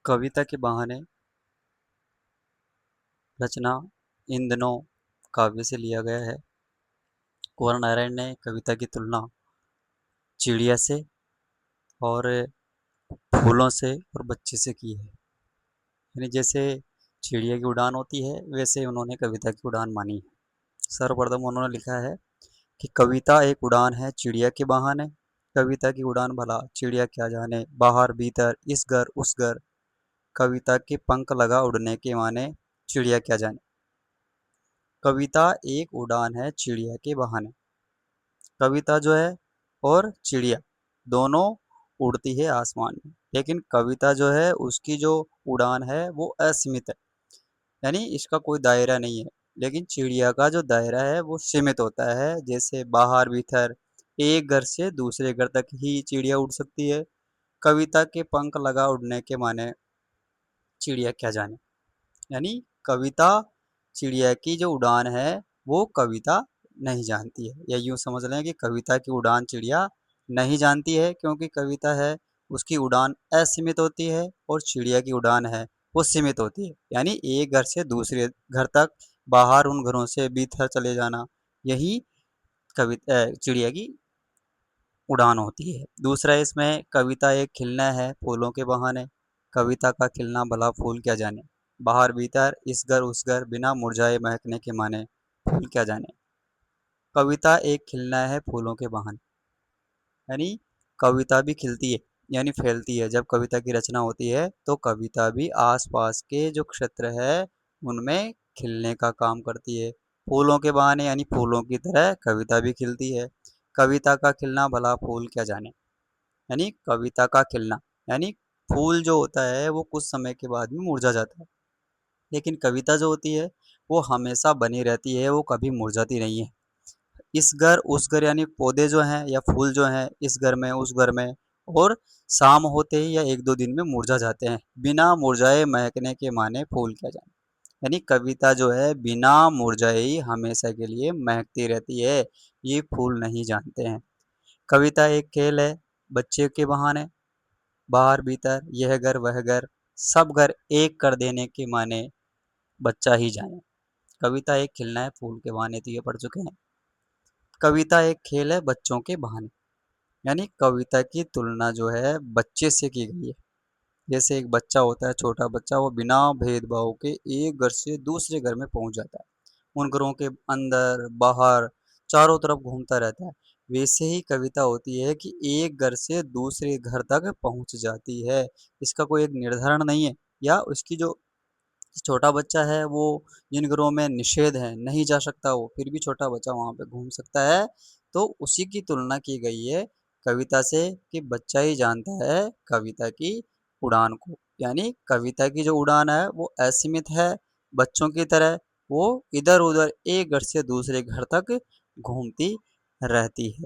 कविता के बहाने रचना इन दिनों काव्य से लिया गया है। कुंवर नारायण ने कविता की तुलना चिड़िया से और फूलों से और बच्चे से की है। यानी जैसे चिड़िया की उड़ान होती है, वैसे उन्होंने कविता की उड़ान मानी है। सर्वप्रथम उन्होंने लिखा है कि कविता एक उड़ान है चिड़िया के बहाने। कविता की उड़ान भला चिड़िया क्या जाने, बाहर भीतर इस घर उस घर, कविता के पंख लगा उड़ने के माने, चिड़िया क्या जाने। कविता एक उड़ान है चिड़िया के बहाने। कविता जो है और चिड़िया दोनों उड़ती है आसमान में, लेकिन कविता जो है उसकी जो उड़ान है वो असीमित है, यानी इसका कोई दायरा नहीं है। लेकिन चिड़िया का जो दायरा है वो सीमित होता है। जैसे बाहर भीतर एक घर से दूसरे घर तक ही चिड़िया उड़ सकती है। कविता के पंख लगा उड़ने के माने चिड़िया क्या जाने। यानी कविता चिड़िया की जो उड़ान है वो कविता नहीं जानती है, या यूं समझ लें कि कविता की उड़ान चिड़िया नहीं जानती है, क्योंकि कविता है उसकी उड़ान असीमित होती है और चिड़िया की उड़ान है वो सीमित होती है। यानी एक घर से दूसरे घर तक, बाहर उन घरों से भीतर चले जाना, यही कविता चिड़िया की उड़ान होती है। दूसरा इसमें कविता एक खिलना है फूलों के बहाने। कविता का खिलना भला फूल क्या जाने, बाहर भीतर इस घर उस घर, बिना मुरझाए महकने के माने, फूल क्या जाने। कविता एक खिलना है फूलों के बहाने, यानी कविता भी खिलती है, यानी फैलती है। जब कविता की रचना होती है तो कविता भी आसपास के जो क्षेत्र है उनमें खिलने का काम करती है। फूलों के बहाने यानी फूलों की तरह कविता भी खिलती है। कविता का खिलना भला फूल क्या जाने, यानी कविता का खिलना यानी फूल जो होता है वो कुछ समय के बाद में मुरझा जाता है, लेकिन कविता जो होती है वो हमेशा बनी रहती है, वो कभी मुरझाती नहीं है। इस घर उस घर यानी पौधे जो हैं या फूल जो हैं इस घर में उस घर में, और शाम होते ही या एक दो दिन में मुरझा जाते हैं। बिना मुरझाए महकने के माने फूल क्या जाने, यानी कविता जो है बिना मुरझाए ही हमेशा के लिए महकती रहती है, ये फूल नहीं जानते हैं। कविता एक खेल है बच्चे के बहाने। बाहर भीतर यह घर वह घर, सब घर एक कर देने के माने, बच्चा ही जाने। कविता एक खिलना है फूल के बहाने, तो ये पढ़ चुके हैं। कविता एक खेल है बच्चों के बहाने, यानी कविता की तुलना जो है बच्चे से की गई है। जैसे एक बच्चा होता है, छोटा बच्चा, वो बिना भेदभाव के एक घर से दूसरे घर में पहुंच जाता है, उन घरों के अंदर बाहर चारों तरफ घूमता रहता है। वैसे ही कविता होती है कि एक घर से दूसरे घर तक पहुंच जाती है, इसका कोई एक निर्धारण नहीं है। या उसकी जो छोटा बच्चा है वो जिन घरों में निषेध है नहीं जा सकता, वो फिर भी छोटा बच्चा वहां पे घूम सकता है। तो उसी की तुलना की गई है कविता से कि बच्चा ही जानता है कविता की उड़ान को। यानी कविता की जो उड़ान है वो असीमित है, बच्चों की तरह वो इधर उधर एक घर से दूसरे घर तक घूमती रहती है।